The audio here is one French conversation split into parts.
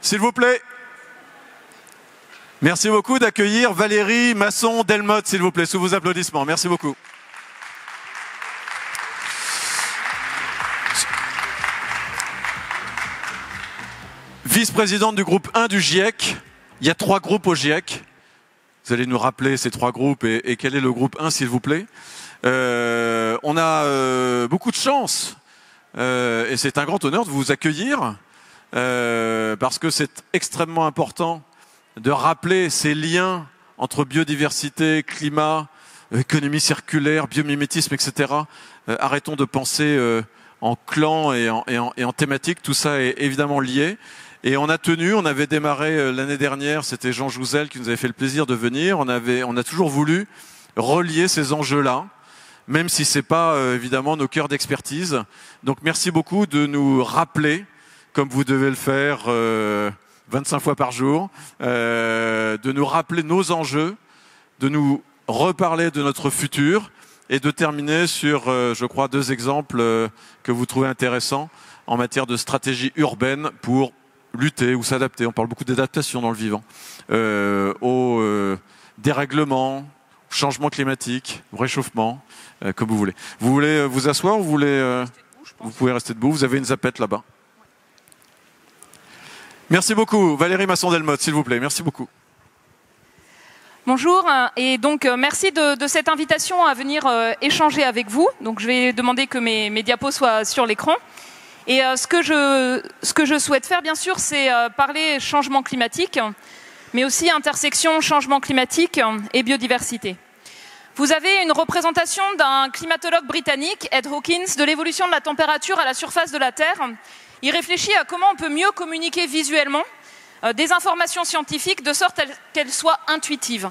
S'il vous plaît. Merci beaucoup d'accueillir Valérie Masson-Delmotte, s'il vous plaît, sous vos applaudissements. Merci beaucoup. Vice-présidente du groupe 1 du GIEC. Il y a 3 groupes au GIEC. Vous allez nous rappeler ces 3 groupes et quel est le groupe 1, s'il vous plaît. On a beaucoup de chance et c'est un grand honneur de vous accueillir parce que c'est extrêmement important de rappeler ces liens entre biodiversité, climat, économie circulaire, biomimétisme, etc. Arrêtons de penser en clan et en thématique, tout ça est évidemment lié. Et on avait démarré l'année dernière, c'était Jean Jouzel qui nous avait fait le plaisir de venir, on a toujours voulu relier ces enjeux-là, même si c'est pas évidemment nos cœurs d'expertise. Donc merci beaucoup de nous rappeler, comme vous devez le faire 25 fois par jour, de nous rappeler nos enjeux, de nous reparler de notre futur et de terminer sur, je crois, 2 exemples que vous trouvez intéressants en matière de stratégie urbaine pour lutter ou s'adapter. On parle beaucoup d'adaptation dans le vivant, au dérèglement, au changement climatique, au réchauffement, comme vous voulez. Vous voulez vous asseoir ou vous pouvez rester debout, vous avez une zapette là-bas. Merci beaucoup. Valérie Masson-Delmotte, s'il vous plaît. Merci beaucoup. Bonjour, et donc merci de cette invitation à venir échanger avec vous. Donc je vais demander que mes diapos soient sur l'écran. Et ce que je souhaite faire, bien sûr, c'est parler changement climatique, mais aussi intersection changement climatique et biodiversité. Vous avez une représentation d'un climatologue britannique, Ed Hawkins, de l'évolution de la température à la surface de la Terre. Il réfléchit à comment on peut mieux communiquer visuellement des informations scientifiques de sorte qu'elles soient intuitives.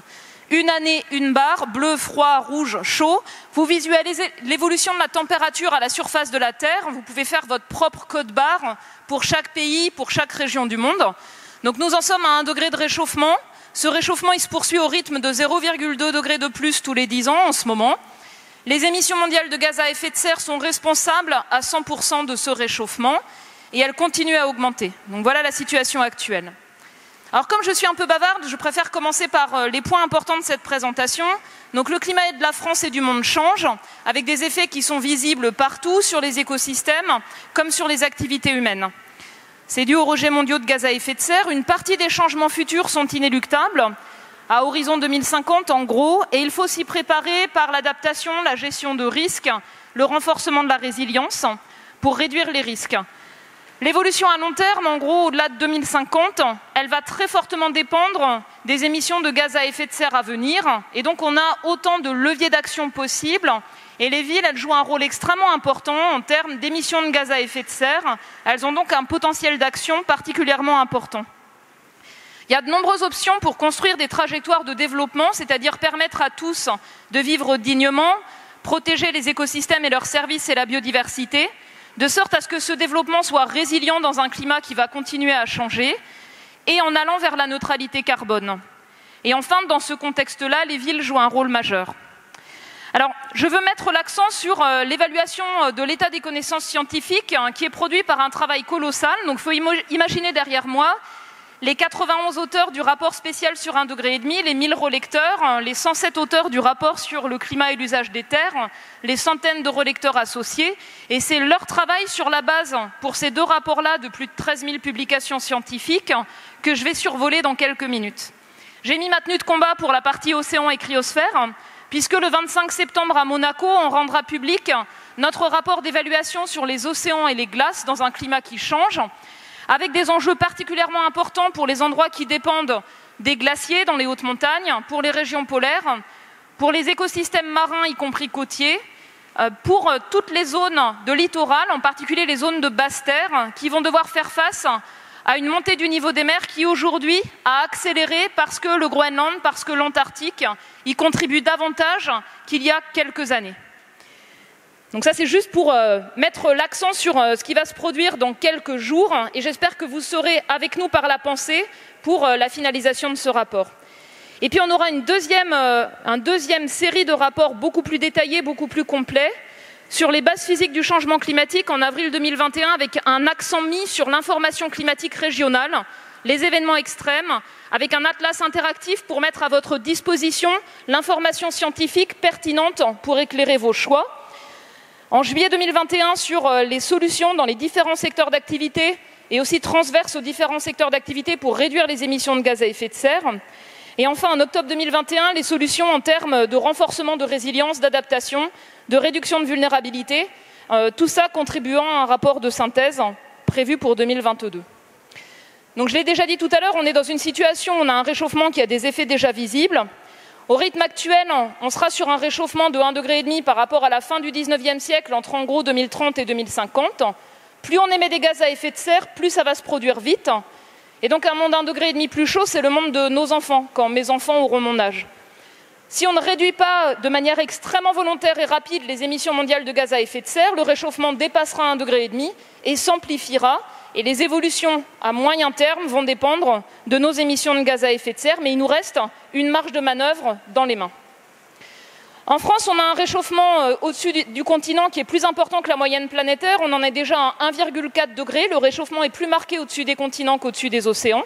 Une année, une barre, bleu, froid, rouge, chaud. Vous visualisez l'évolution de la température à la surface de la Terre. Vous pouvez faire votre propre code barre pour chaque pays, pour chaque région du monde. Donc nous en sommes à 1 degré de réchauffement. Ce réchauffement, il se poursuit au rythme de 0,2 degrés de plus tous les 10 ans en ce moment. Les émissions mondiales de gaz à effet de serre sont responsables à 100% de ce réchauffement et elles continuent à augmenter. Donc voilà la situation actuelle. Alors comme je suis un peu bavarde, je préfère commencer par les points importants de cette présentation. Donc le climat de la France et du monde change, avec des effets qui sont visibles partout sur les écosystèmes, comme sur les activités humaines. C'est dû aux rejets mondiaux de gaz à effet de serre. Une partie des changements futurs sont inéluctables, à horizon 2050 en gros, et il faut s'y préparer par l'adaptation, la gestion de risques, le renforcement de la résilience, pour réduire les risques. L'évolution à long terme, en gros, au-delà de 2050, elle va très fortement dépendre des émissions de gaz à effet de serre à venir. Et donc, on a autant de leviers d'action possibles. Et les villes, elles jouent un rôle extrêmement important en termes d'émissions de gaz à effet de serre. Elles ont donc un potentiel d'action particulièrement important. Il y a de nombreuses options pour construire des trajectoires de développement, c'est-à-dire permettre à tous de vivre dignement, protéger les écosystèmes et leurs services et la biodiversité, de sorte à ce que ce développement soit résilient dans un climat qui va continuer à changer et en allant vers la neutralité carbone. Et enfin, dans ce contexte-là, les villes jouent un rôle majeur. Alors, je veux mettre l'accent sur l'évaluation de l'état des connaissances scientifiques qui est produit par un travail colossal. Donc, il faut imaginer derrière moi les 91 auteurs du rapport spécial sur 1,5 degré, les 1000 relecteurs, les 107 auteurs du rapport sur le climat et l'usage des terres, les centaines de relecteurs associés. Et c'est leur travail sur la base, pour ces 2 rapports-là, de plus de 13 000 publications scientifiques, que je vais survoler dans quelques minutes. J'ai mis ma tenue de combat pour la partie océan et cryosphère, puisque le 25 septembre à Monaco, on rendra public notre rapport d'évaluation sur les océans et les glaces dans un climat qui change, avec des enjeux particulièrement importants pour les endroits qui dépendent des glaciers dans les hautes montagnes, pour les régions polaires, pour les écosystèmes marins, y compris côtiers, pour toutes les zones de littoral, en particulier les zones de basse terre, qui vont devoir faire face à une montée du niveau des mers qui aujourd'hui a accéléré parce que le Groenland, parce que l'Antarctique y contribue davantage qu'il y a quelques années. Donc ça, c'est juste pour mettre l'accent sur ce qui va se produire dans quelques jours, et j'espère que vous serez avec nous par la pensée pour la finalisation de ce rapport. Et puis on aura une deuxième série de rapports beaucoup plus détaillés, beaucoup plus complets, sur les bases physiques du changement climatique en avril 2021 avec un accent mis sur l'information climatique régionale, les événements extrêmes, avec un atlas interactif pour mettre à votre disposition l'information scientifique pertinente pour éclairer vos choix. En juillet 2021, sur les solutions dans les différents secteurs d'activité et aussi transverses aux différents secteurs d'activité pour réduire les émissions de gaz à effet de serre. Et enfin, en octobre 2021, les solutions en termes de renforcement de résilience, d'adaptation, de réduction de vulnérabilité, tout ça contribuant à un rapport de synthèse prévu pour 2022. Donc je l'ai déjà dit tout à l'heure, on est dans une situation où on a un réchauffement qui a des effets déjà visibles. Au rythme actuel, on sera sur un réchauffement de 1,5 degré par rapport à la fin du 19e siècle, entre en gros 2030 et 2050. Plus on émet des gaz à effet de serre, plus ça va se produire vite. Et donc un monde 1,5 degré plus chaud, c'est le monde de nos enfants, quand mes enfants auront mon âge. Si on ne réduit pas de manière extrêmement volontaire et rapide les émissions mondiales de gaz à effet de serre, le réchauffement dépassera 1,5 degré et s'amplifiera. Et les évolutions à moyen terme vont dépendre de nos émissions de gaz à effet de serre, mais il nous reste une marge de manœuvre dans les mains. En France, on a un réchauffement au-dessus du continent qui est plus important que la moyenne planétaire. On en est déjà à 1,4 degré. Le réchauffement est plus marqué au-dessus des continents qu'au-dessus des océans.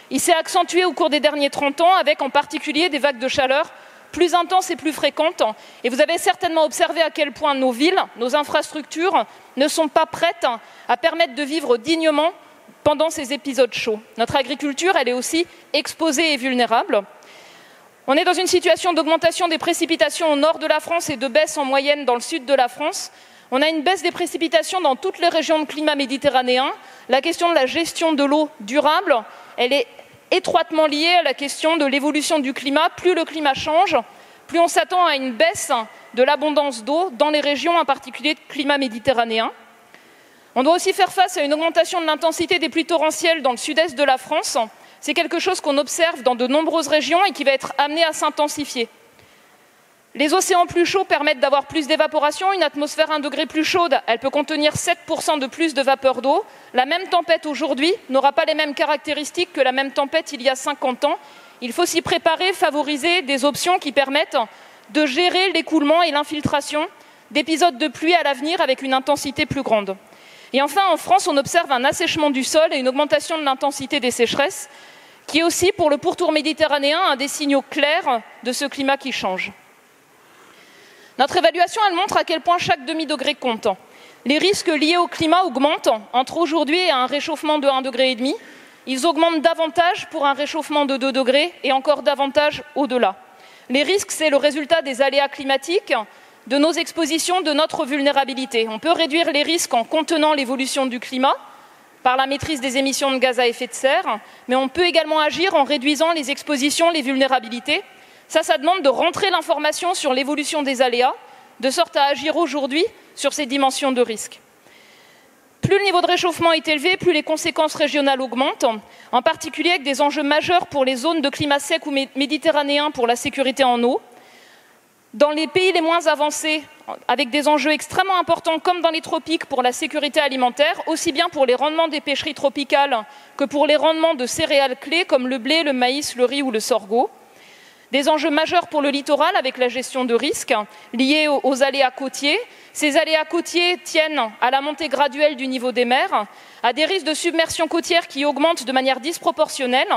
Il s'est accentué au cours des derniers 30 ans, avec en particulier des vagues de chaleur plus intenses et plus fréquentes. Et vous avez certainement observé à quel point nos villes, nos infrastructures ne sont pas prêtes à permettre de vivre dignement pendant ces épisodes chauds. Notre agriculture, elle est aussi exposée et vulnérable. On est dans une situation d'augmentation des précipitations au nord de la France et de baisse en moyenne dans le sud de la France. On a une baisse des précipitations dans toutes les régions de climat méditerranéen. La question de la gestion de l'eau durable, elle est étroitement liée à la question de l'évolution du climat. Plus le climat change, plus on s'attend à une baisse de l'abondance d'eau dans les régions, en particulier de climat méditerranéen. On doit aussi faire face à une augmentation de l'intensité des pluies torrentielles dans le sud-est de la France. C'est quelque chose qu'on observe dans de nombreuses régions et qui va être amené à s'intensifier. Les océans plus chauds permettent d'avoir plus d'évaporation. Une atmosphère 1 degré plus chaude, elle peut contenir 7% de plus de vapeur d'eau. La même tempête aujourd'hui n'aura pas les mêmes caractéristiques que la même tempête il y a 50 ans. Il faut s'y préparer, favoriser des options qui permettent de gérer l'écoulement et l'infiltration d'épisodes de pluie à l'avenir avec une intensité plus grande. Et enfin, en France, on observe un assèchement du sol et une augmentation de l'intensité des sécheresses, qui est aussi, pour le pourtour méditerranéen, un des signaux clairs de ce climat qui change. Notre évaluation, elle montre à quel point chaque demi-degré compte. Les risques liés au climat augmentent entre aujourd'hui et un réchauffement de 1,5 degré. Ils augmentent davantage pour un réchauffement de 2 degrés et encore davantage au-delà. Les risques, c'est le résultat des aléas climatiques, de nos expositions, de notre vulnérabilité. On peut réduire les risques en contenant l'évolution du climat, par la maîtrise des émissions de gaz à effet de serre, mais on peut également agir en réduisant les expositions, les vulnérabilités. Ça demande de rentrer l'information sur l'évolution des aléas, de sorte à agir aujourd'hui sur ces dimensions de risque. Plus le niveau de réchauffement est élevé, plus les conséquences régionales augmentent, en particulier avec des enjeux majeurs pour les zones de climat sec ou méditerranéen pour la sécurité en eau. Dans les pays les moins avancés, avec des enjeux extrêmement importants, comme dans les tropiques, pour la sécurité alimentaire, aussi bien pour les rendements des pêcheries tropicales que pour les rendements de céréales clés comme le blé, le maïs, le riz ou le sorgho. Des enjeux majeurs pour le littoral avec la gestion de risques liés aux aléas côtiers. Ces aléas côtiers tiennent à la montée graduelle du niveau des mers, à des risques de submersion côtière qui augmentent de manière disproportionnelle.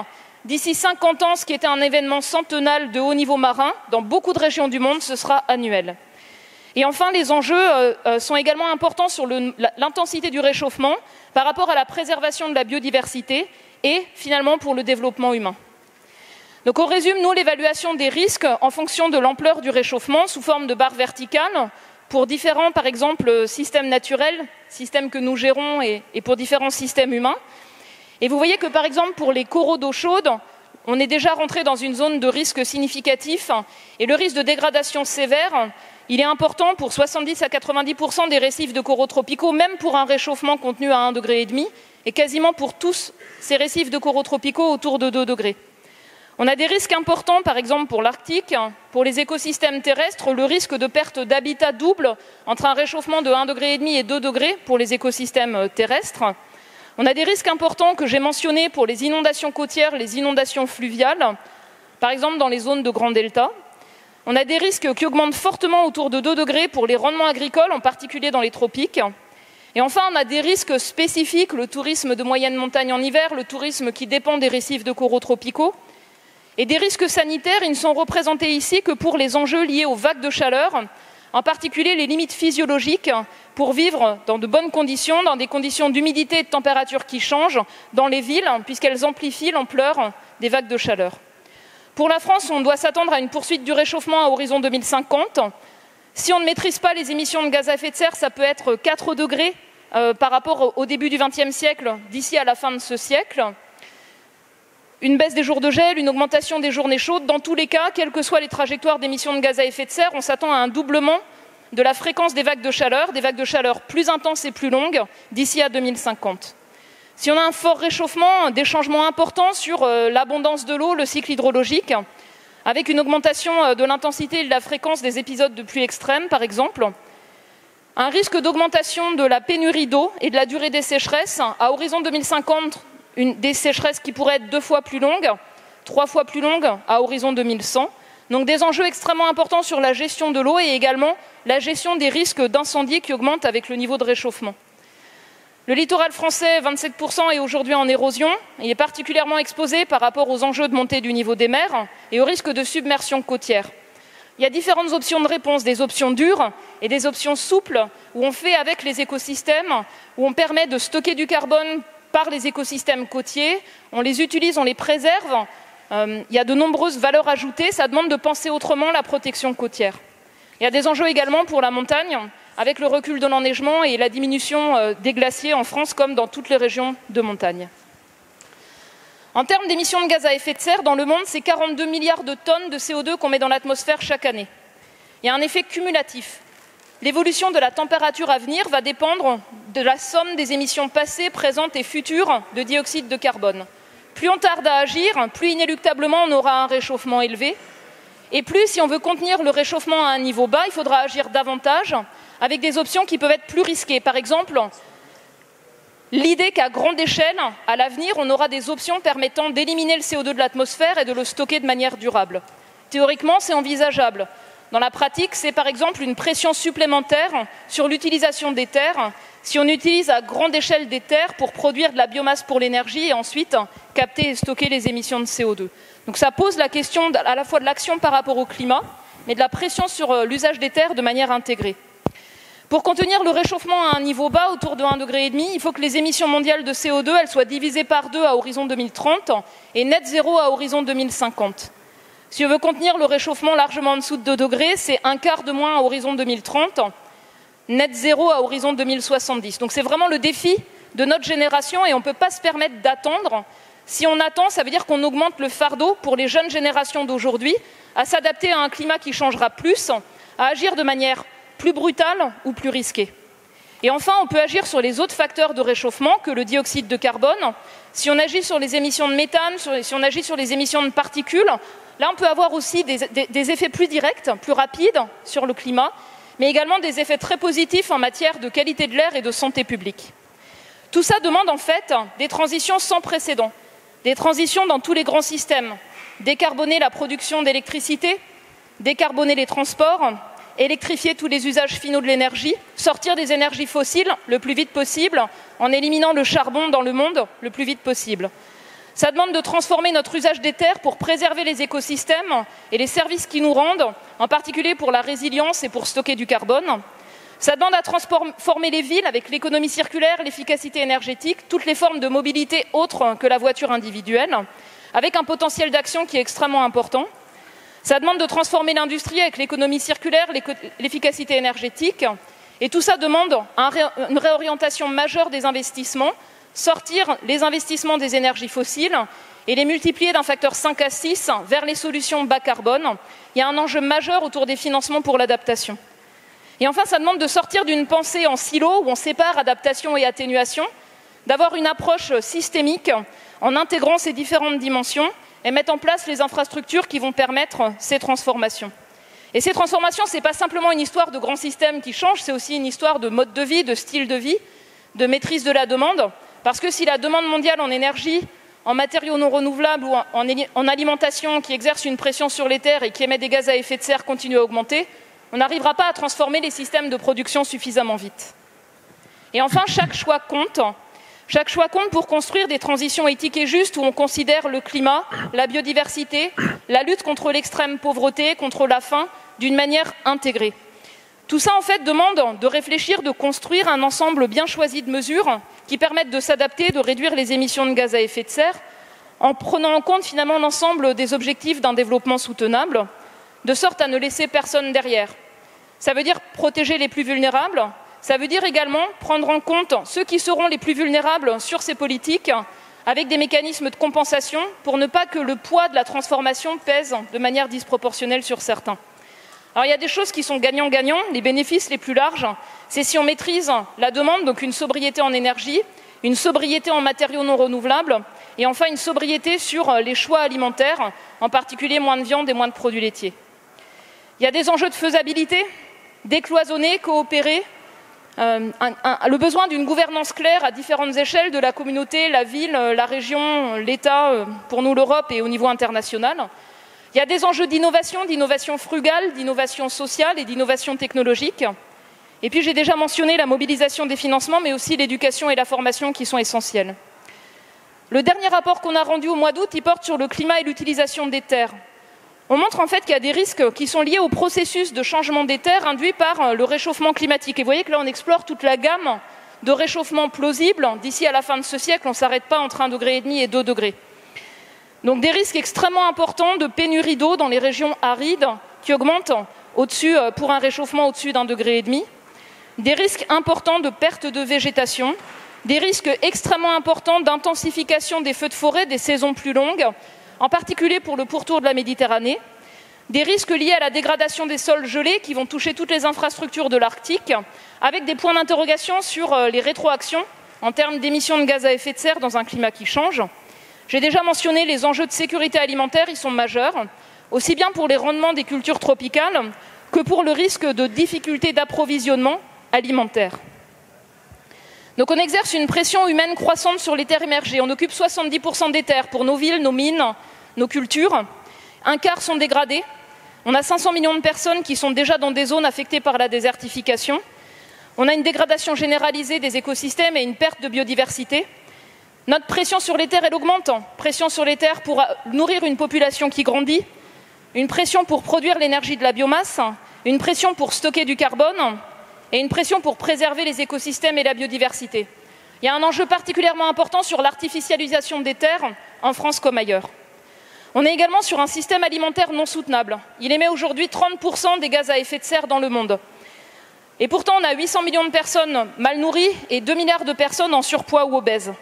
D'ici 50 ans, ce qui était un événement centennal de haut niveau marin, dans beaucoup de régions du monde, ce sera annuel. Et enfin, les enjeux sont également importants sur l'intensité du réchauffement par rapport à la préservation de la biodiversité et finalement pour le développement humain. Donc on résume, nous, l'évaluation des risques en fonction de l'ampleur du réchauffement sous forme de barres verticales pour différents, par exemple, systèmes naturels, systèmes que nous gérons et pour différents systèmes humains. Et vous voyez que, par exemple, pour les coraux d'eau chaude, on est déjà rentré dans une zone de risque significatif et le risque de dégradation sévère, il est important pour 70 à 90% des récifs de coraux tropicaux, même pour un réchauffement contenu à 1,5 degré, et quasiment pour tous ces récifs de coraux tropicaux autour de 2 degrés. On a des risques importants, par exemple pour l'Arctique, pour les écosystèmes terrestres, le risque de perte d'habitat double entre un réchauffement de 1,5 degré et 2 degrés pour les écosystèmes terrestres. On a des risques importants que j'ai mentionnés pour les inondations côtières, les inondations fluviales, par exemple dans les zones de grands deltas. On a des risques qui augmentent fortement autour de 2 degrés pour les rendements agricoles, en particulier dans les tropiques. Et enfin, on a des risques spécifiques, le tourisme de moyenne montagne en hiver, le tourisme qui dépend des récifs de coraux tropicaux. Et des risques sanitaires, ils ne sont représentés ici que pour les enjeux liés aux vagues de chaleur, en particulier les limites physiologiques pour vivre dans de bonnes conditions, dans des conditions d'humidité et de température qui changent dans les villes, puisqu'elles amplifient l'ampleur des vagues de chaleur. Pour la France, on doit s'attendre à une poursuite du réchauffement à horizon 2050. Si on ne maîtrise pas les émissions de gaz à effet de serre, ça peut être 4 degrés par rapport au début du XXe siècle, d'ici à la fin de ce siècle. Une baisse des jours de gel, une augmentation des journées chaudes. Dans tous les cas, quelles que soient les trajectoires d'émissions de gaz à effet de serre, on s'attend à un doublement de la fréquence des vagues de chaleur plus intenses et plus longues d'ici à 2050. Si on a un fort réchauffement, des changements importants sur l'abondance de l'eau, le cycle hydrologique, avec une augmentation de l'intensité et de la fréquence des épisodes de pluie extrêmes, par exemple, un risque d'augmentation de la pénurie d'eau et de la durée des sécheresses. À horizon 2050, des sécheresses qui pourraient être 2 fois plus longues, 3 fois plus longues à horizon 2100. Donc des enjeux extrêmement importants sur la gestion de l'eau et également la gestion des risques d'incendie qui augmentent avec le niveau de réchauffement. Le littoral français, 27%, est aujourd'hui en érosion. Il est particulièrement exposé par rapport aux enjeux de montée du niveau des mers et au risque de submersion côtière. Il y a différentes options de réponse, des options dures et des options souples, où on fait avec les écosystèmes, où on permet de stocker du carbone par les écosystèmes côtiers, on les utilise, on les préserve. Il y a de nombreuses valeurs ajoutées, ça demande de penser autrement la protection côtière. Il y a des enjeux également pour la montagne, avec le recul de l'enneigement et la diminution des glaciers en France, comme dans toutes les régions de montagne. En termes d'émissions de gaz à effet de serre, dans le monde, c'est 42 milliards de tonnes de CO2 qu'on met dans l'atmosphère chaque année. Il y a un effet cumulatif. L'évolution de la température à venir va dépendre de la somme des émissions passées, présentes et futures de dioxyde de carbone. Plus on tarde à agir, plus inéluctablement on aura un réchauffement élevé. Et plus, si on veut contenir le réchauffement à un niveau bas, il faudra agir davantage avec des options qui peuvent être plus risquées. Par exemple, l'idée qu'à grande échelle, à l'avenir, on aura des options permettant d'éliminer le CO2 de l'atmosphère et de le stocker de manière durable. Théoriquement, c'est envisageable. Dans la pratique, c'est par exemple une pression supplémentaire sur l'utilisation des terres, si on utilise à grande échelle des terres pour produire de la biomasse pour l'énergie et ensuite capter et stocker les émissions de CO2. Donc ça pose la question à la fois de l'action par rapport au climat, mais de la pression sur l'usage des terres de manière intégrée. Pour contenir le réchauffement à un niveau bas, autour de 1,5 degré, il faut que les émissions mondiales de CO2 elles soient divisées par 2 à horizon 2030 et net zéro à horizon 2050. Si on veut contenir le réchauffement largement en dessous de 2 degrés, c'est 1/4 de moins à horizon 2030, net zéro à horizon 2070. Donc c'est vraiment le défi de notre génération et on ne peut pas se permettre d'attendre. Si on attend, ça veut dire qu'on augmente le fardeau pour les jeunes générations d'aujourd'hui à s'adapter à un climat qui changera plus, à agir de manière plus brutale ou plus risquée. Et enfin, on peut agir sur les autres facteurs de réchauffement que le dioxyde de carbone. Si on agit sur les émissions de méthane, si on agit sur les émissions de particules, là on peut avoir aussi des effets plus directs, plus rapides sur le climat, mais également des effets très positifs en matière de qualité de l'air et de santé publique. Tout ça demande en fait des transitions sans précédent, des transitions dans tous les grands systèmes, décarboner la production d'électricité, décarboner les transports, électrifier tous les usages finaux de l'énergie, sortir des énergies fossiles le plus vite possible en éliminant le charbon dans le monde le plus vite possible. Ça demande de transformer notre usage des terres pour préserver les écosystèmes et les services qui nous rendent, en particulier pour la résilience et pour stocker du carbone. Ça demande à transformer les villes avec l'économie circulaire, l'efficacité énergétique, toutes les formes de mobilité autres que la voiture individuelle, avec un potentiel d'action qui est extrêmement important. Ça demande de transformer l'industrie avec l'économie circulaire, l'efficacité énergétique. Et tout ça demande une réorientation majeure des investissements, sortir les investissements des énergies fossiles et les multiplier d'un facteur 5 à 6 vers les solutions bas carbone. Il y a un enjeu majeur autour des financements pour l'adaptation. Et enfin, ça demande de sortir d'une pensée en silo où on sépare adaptation et atténuation, d'avoir une approche systémique en intégrant ces différentes dimensions et mettre en place les infrastructures qui vont permettre ces transformations. Et ces transformations, ce n'est pas simplement une histoire de grands systèmes qui changent, c'est aussi une histoire de mode de vie, de style de vie, de maîtrise de la demande. Parce que si la demande mondiale en énergie, en matériaux non renouvelables ou en alimentation qui exerce une pression sur les terres et qui émet des gaz à effet de serre continue à augmenter, on n'arrivera pas à transformer les systèmes de production suffisamment vite. Et enfin, chaque choix compte. Chaque choix compte pour construire des transitions éthiques et justes où on considère le climat, la biodiversité, la lutte contre l'extrême pauvreté, contre la faim, d'une manière intégrée. Tout ça, en fait, demande de réfléchir, de construire un ensemble bien choisi de mesures qui permettent de s'adapter, de réduire les émissions de gaz à effet de serre, en prenant en compte finalement l'ensemble des objectifs d'un développement soutenable, de sorte à ne laisser personne derrière. Ça veut dire protéger les plus vulnérables, ça veut dire également prendre en compte ceux qui seront les plus vulnérables sur ces politiques, avec des mécanismes de compensation pour ne pas que le poids de la transformation pèse de manière disproportionnelle sur certains. Alors il y a des choses qui sont gagnant-gagnant, les bénéfices les plus larges, c'est si on maîtrise la demande, donc une sobriété en énergie, une sobriété en matériaux non renouvelables, et enfin une sobriété sur les choix alimentaires, en particulier moins de viande et moins de produits laitiers. Il y a des enjeux de faisabilité, décloisonner, coopérer, le besoin d'une gouvernance claire à différentes échelles, de la communauté, la ville, la région, l'État, pour nous l'Europe et au niveau international. Il y a des enjeux d'innovation frugale, d'innovation sociale et d'innovation technologique. Et puis j'ai déjà mentionné la mobilisation des financements, mais aussi l'éducation et la formation qui sont essentielles. Le dernier rapport qu'on a rendu au mois d'août, il porte sur le climat et l'utilisation des terres. On montre en fait qu'il y a des risques qui sont liés au processus de changement des terres induit par le réchauffement climatique. Et vous voyez que là, on explore toute la gamme de réchauffement plausible. D'ici à la fin de ce siècle, on ne s'arrête pas entre 1,5 degré et 2 degrés. Donc des risques extrêmement importants de pénurie d'eau dans les régions arides qui augmentent pour un réchauffement au-dessus d'1,5 degré. Des risques importants de perte de végétation, des risques extrêmement importants d'intensification des feux de forêt, des saisons plus longues, en particulier pour le pourtour de la Méditerranée, des risques liés à la dégradation des sols gelés qui vont toucher toutes les infrastructures de l'Arctique, avec des points d'interrogation sur les rétroactions en termes d'émissions de gaz à effet de serre dans un climat qui change. J'ai déjà mentionné les enjeux de sécurité alimentaire, ils sont majeurs, aussi bien pour les rendements des cultures tropicales que pour le risque de difficultés d'approvisionnement alimentaire. Donc on exerce une pression humaine croissante sur les terres émergées. On occupe 70% des terres pour nos villes, nos mines, nos cultures. Un quart sont dégradés. On a 500 millions de personnes qui sont déjà dans des zones affectées par la désertification. On a une dégradation généralisée des écosystèmes et une perte de biodiversité. Notre pression sur les terres, elle augmente. Pression sur les terres pour nourrir une population qui grandit, une pression pour produire l'énergie de la biomasse, une pression pour stocker du carbone et une pression pour préserver les écosystèmes et la biodiversité. Il y a un enjeu particulièrement important sur l'artificialisation des terres, en France comme ailleurs. On est également sur un système alimentaire non soutenable. Il émet aujourd'hui 30% des gaz à effet de serre dans le monde. Et pourtant, on a 800 millions de personnes mal nourries et 2 milliards de personnes en surpoids ou obèses.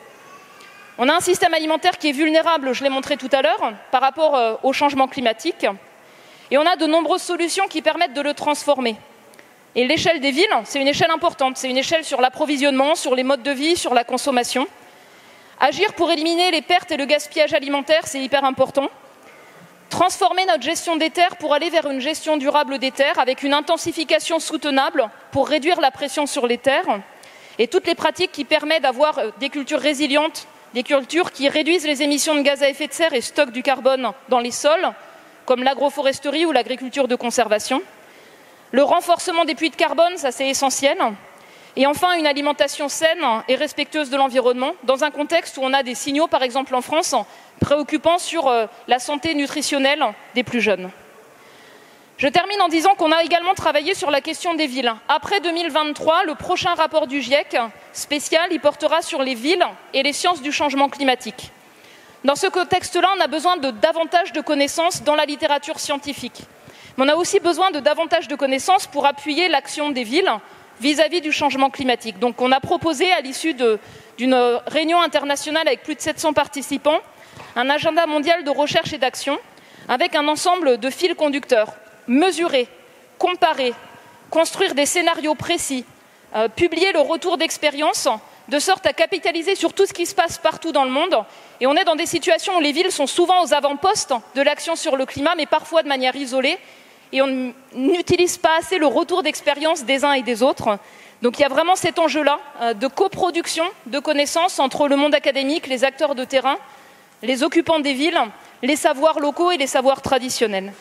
On a un système alimentaire qui est vulnérable, je l'ai montré tout à l'heure, par rapport au changement climatique. Et on a de nombreuses solutions qui permettent de le transformer. Et l'échelle des villes, c'est une échelle importante. C'est une échelle sur l'approvisionnement, sur les modes de vie, sur la consommation. Agir pour éliminer les pertes et le gaspillage alimentaire, c'est hyper important. Transformer notre gestion des terres pour aller vers une gestion durable des terres avec une intensification soutenable pour réduire la pression sur les terres. Et toutes les pratiques qui permettent d'avoir des cultures résilientes, des cultures qui réduisent les émissions de gaz à effet de serre et stockent du carbone dans les sols, comme l'agroforesterie ou l'agriculture de conservation. Le renforcement des puits de carbone, ça c'est essentiel. Et enfin, une alimentation saine et respectueuse de l'environnement, dans un contexte où on a des signaux, par exemple en France, préoccupants sur la santé nutritionnelle des plus jeunes. Je termine en disant qu'on a également travaillé sur la question des villes. Après 2023, le prochain rapport du GIEC spécial, il portera sur les villes et les sciences du changement climatique. Dans ce contexte-là, on a besoin de davantage de connaissances dans la littérature scientifique. Mais on a aussi besoin de davantage de connaissances pour appuyer l'action des villes vis-à-vis du changement climatique. Donc on a proposé, à l'issue d'une réunion internationale avec plus de 700 participants, un agenda mondial de recherche et d'action avec un ensemble de fils conducteurs. Mesurer, comparer, construire des scénarios précis, publier le retour d'expérience, de sorte à capitaliser sur tout ce qui se passe partout dans le monde. Et on est dans des situations où les villes sont souvent aux avant-postes de l'action sur le climat, mais parfois de manière isolée, et on n'utilise pas assez le retour d'expérience des uns et des autres. Donc il y a vraiment cet enjeu-là de coproduction de connaissances entre le monde académique, les acteurs de terrain, les occupants des villes, les savoirs locaux et les savoirs traditionnels.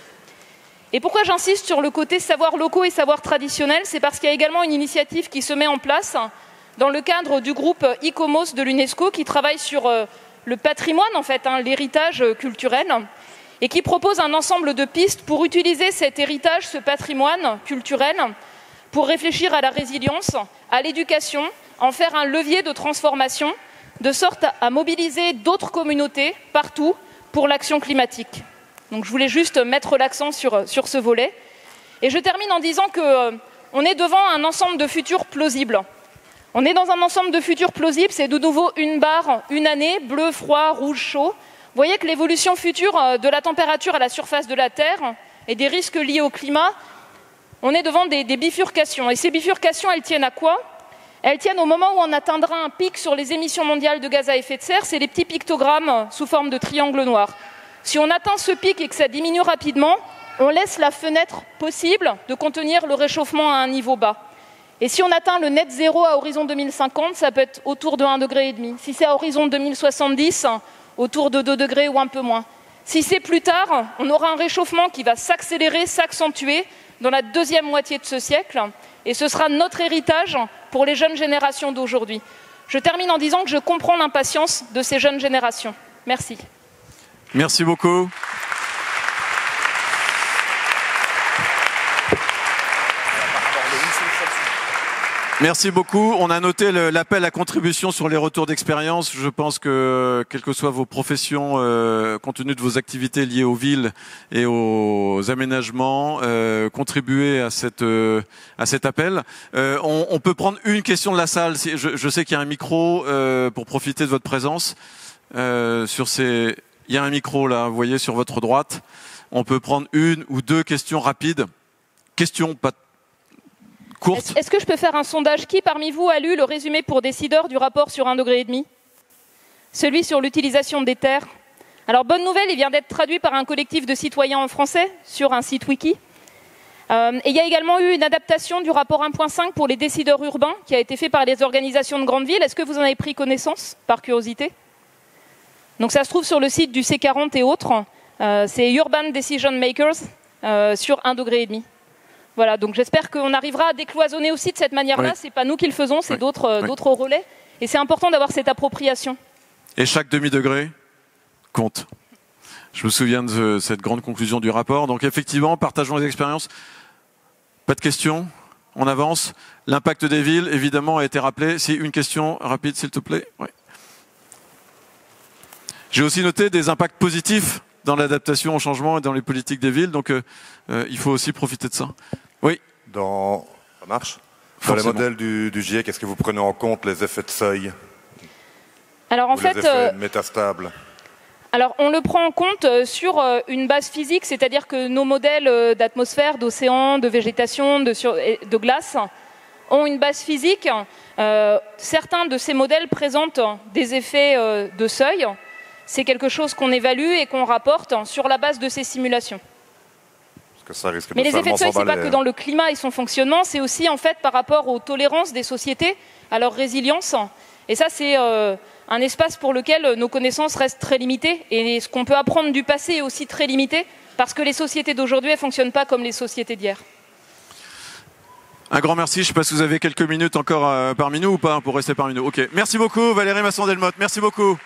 Et pourquoi j'insiste sur le côté savoirs locaux et savoirs traditionnels? C'est parce qu'il y a également une initiative qui se met en place dans le cadre du groupe ICOMOS de l'UNESCO qui travaille sur le patrimoine, en fait, l'héritage culturel, et qui propose un ensemble de pistes pour utiliser cet héritage, ce patrimoine culturel, pour réfléchir à la résilience, à l'éducation, en faire un levier de transformation, de sorte à mobiliser d'autres communautés partout pour l'action climatique. Donc je voulais juste mettre l'accent sur ce volet. Et je termine en disant qu'on est devant un ensemble de futurs plausibles. On est dans un ensemble de futurs plausibles, c'est de nouveau une barre, une année, bleu, froid, rouge, chaud. Vous voyez que l'évolution future de la température à la surface de la Terre et des risques liés au climat, on est devant des bifurcations. Et ces bifurcations, elles tiennent à quoi? Elles tiennent au moment où on atteindra un pic sur les émissions mondiales de gaz à effet de serre, c'est les petits pictogrammes sous forme de triangle noir. Si on atteint ce pic et que ça diminue rapidement, on laisse la fenêtre possible de contenir le réchauffement à un niveau bas. Et si on atteint le net zéro à horizon 2050, ça peut être autour de 1,5 degré. Si c'est à horizon 2070, autour de 2 degrés ou un peu moins. Si c'est plus tard, on aura un réchauffement qui va s'accélérer, s'accentuer dans la deuxième moitié de ce siècle. Et ce sera notre héritage pour les jeunes générations d'aujourd'hui. Je termine en disant que je comprends l'impatience de ces jeunes générations. Merci. Merci beaucoup. Merci beaucoup. On a noté l'appel à contribution sur les retours d'expérience. Je pense que, quelles que soient vos professions, compte tenu de vos activités liées aux villes et aux aménagements, contribuez à cet appel. On peut prendre une question de la salle. Je sais qu'il y a un micro pour profiter de votre présence. Il y a un micro là, vous voyez, sur votre droite. On peut prendre une ou deux questions rapides. Questions pas courtes. Est-ce que je peux faire un sondage? Qui parmi vous a lu le résumé pour décideurs du rapport sur 1,5 degré? Celui sur l'utilisation des terres. Alors, bonne nouvelle, il vient d'être traduit par un collectif de citoyens en français sur un site wiki. Et il y a également eu une adaptation du rapport 1.5 pour les décideurs urbains qui a été fait par les organisations de grandes villes. Est-ce que vous en avez pris connaissance, par curiosité? Donc ça se trouve sur le site du C40 et autres. C'est Urban Decision Makers sur 1,5 degré. Voilà, donc j'espère qu'on arrivera à décloisonner aussi de cette manière-là. Oui. C'est pas nous qui le faisons, c'est d'autres relais. Et c'est important d'avoir cette appropriation. Et chaque demi-degré compte. Je me souviens de cette grande conclusion du rapport. Donc effectivement, partageons les expériences. Pas de questions? On avance. L'impact des villes, évidemment, a été rappelé. Si une question rapide, s'il te plaît. Oui. J'ai aussi noté des impacts positifs dans l'adaptation au changement et dans les politiques des villes. Donc il faut aussi profiter de ça. Oui. Ça marche. Dans les modèles du GIEC, est-ce que vous prenez en compte les effets de seuil? Alors en fait, les effets métastables? Alors on le prend en compte sur une base physique, c'est-à-dire que nos modèles d'atmosphère, d'océan, de végétation, de glace ont une base physique. Certains de ces modèles présentent des effets de seuil. C'est quelque chose qu'on évalue et qu'on rapporte sur la base de ces simulations. Parce que ça risque Mais les effets de seuil, ce n'est pas que dans le climat et son fonctionnement, c'est aussi en fait par rapport aux tolérances des sociétés, à leur résilience. Et ça, c'est un espace pour lequel nos connaissances restent très limitées. Et ce qu'on peut apprendre du passé est aussi très limité, parce que les sociétés d'aujourd'hui, elles ne fonctionnent pas comme les sociétés d'hier. Un grand merci. Je ne sais pas si vous avez quelques minutes encore parmi nous ou pas pour rester parmi nous. Ok. Merci beaucoup Valérie Masson-Delmotte. Merci beaucoup.